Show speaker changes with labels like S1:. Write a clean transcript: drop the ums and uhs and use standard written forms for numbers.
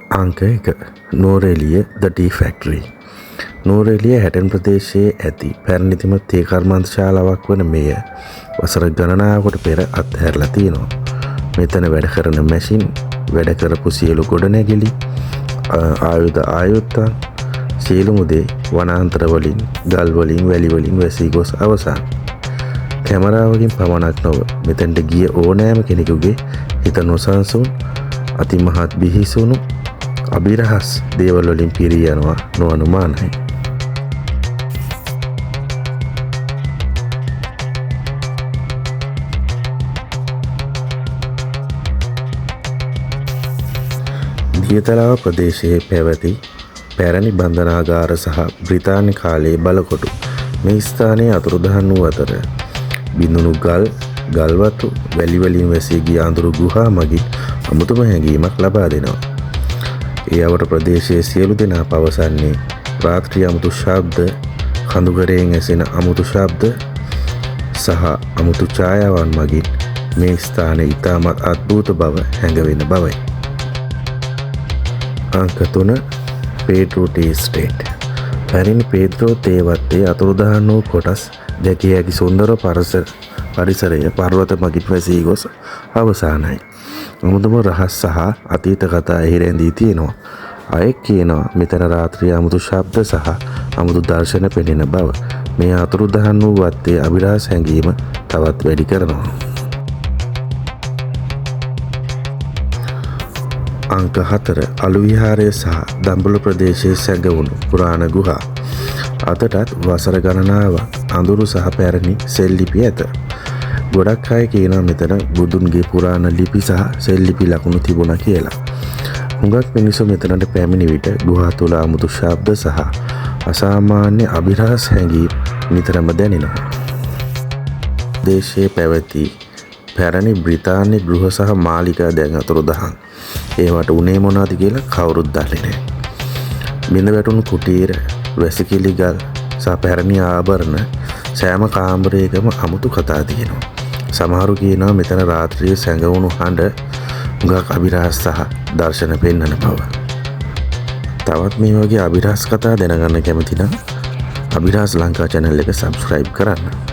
S1: අංක 1 නූරඑළිය The Tea Factory. නූරඑළිය Hatton ප්‍රදේශයේ ඇති පැරණිතම තේ කර්මාන්ත ශාලාවක් වන මෙය වසර ගණනාවකට පෙර අත්හැරලා තියෙනවා. මෙතන වැඩ කරන මැෂින්, වැඩ කරපු සියලු ගොඩනැගිලි, ආයුධ සියලුම දේ වනාන්තර වලින්, ගල් වලින්, වැලි වලින් වැසී ගොස් අවසන්. කැමරාවකින් පමණක් නොව මෙතෙන්ට ගිය ඕනෑම කෙනෙකුගේ හිත නොසන්සුන් අතිමහත් බිහිසුණු අභිරහස් දේවල් වලින් පිරී යනවා නොඅනුමානයි. දියතලාව ප්‍රදේශයේ පැවති පැරණි බන්ධනාගාර සහ බ්‍රිතාන්‍ය කාලයේ බලකොටු මේ ස්ථානයේ අතුරුදහන් වූ අතර බිඳුණු ගල්වතු වැලි වලින් වැසී ගිය අඳුරු ගුහා මගින් අමුතුම හැඟීමක් ලබා දෙනවා. ඒ අවට ප්‍රදේශයේ සියලු දෙනා පවසන්නේ රාත්‍රී අමුතු ශබ්ද, කඳුකරයෙන් ඇසෙන අමුතු ශබ්ද සහ අමුතු ඡායාවන් මගින් මේ ස්ථානය ඉතාමත් අద్භූත බව හැඟවෙන බවයි. අංක 3 පේඩ්‍රෝ ටී ස්ටේට්. පැරණි පේඩ්‍රෝ තේ වත්තේ අතුරුදහන් වූ කොටස් දැකිය හැකි සුන්දර පරිසරය පර්වත මගින් වැසී ගොස් අවසానයි. අමුතුම රහස් සහ අතීත කතා එහි රැඳී තියෙනවා. අයෙක් කියනවා මෙතන රාත්‍රියේ අමුතු ශබ්ද සහ අමුතු දර්ශන පෙනෙන බව මේ අතුරුදහන් වූ වත්තේ අභිරහස් හැඟීම තවත් වැඩි කරනවා. අංක 4 අලු විහාරය සහ දඹුල්ල ප්‍රදේශයේ සැඟවුණු පුරාණ ගුහා. අදටත් වසර ගණනාවක් අඳුරු සහ පැරණි සෙල් ලිපි ඇත. ගොඩක් අය කියනවා මෙතන බුදුන්ගේ පුරාණ ලිපි සහ සෙල් ලිපි ලකුණු තිබුණා කියලා. හුඟක් මිනිස්සු මෙතනට පැමිණි විට ගුහා තුල අමුතු ශබ්ද සහ අසාමාන්‍ය අභිරහස් හැඟීම් නිතරම දැනෙනවා. දේශයේ පැවති පැරණි බ්‍රිතාන්‍ය ගෘහ සහ මාලිගා දැන් අතුරුදහන්. ඒවට උනේ මොනවද කියලා කවුරුත් දන්නේ නැහැ. බිඳ වැටුණු කුටීර, වැසිකිලි ගල් සහ පැරණි ආභරණ සෑම කාමරයකම අමුතු කතා තියෙනවා. සමහරු කියනවා මෙතන රාත්‍රියේ සැඟවුණු හඬ හුඟක් අභිරහස් සහ දර්ශන පෙන්වන බව. තවත් මේ වගේ අභිරහස් කතා දැනගන්න කැමති නම් අභිරහස් ලංකා channel එක subscribe කරන්න.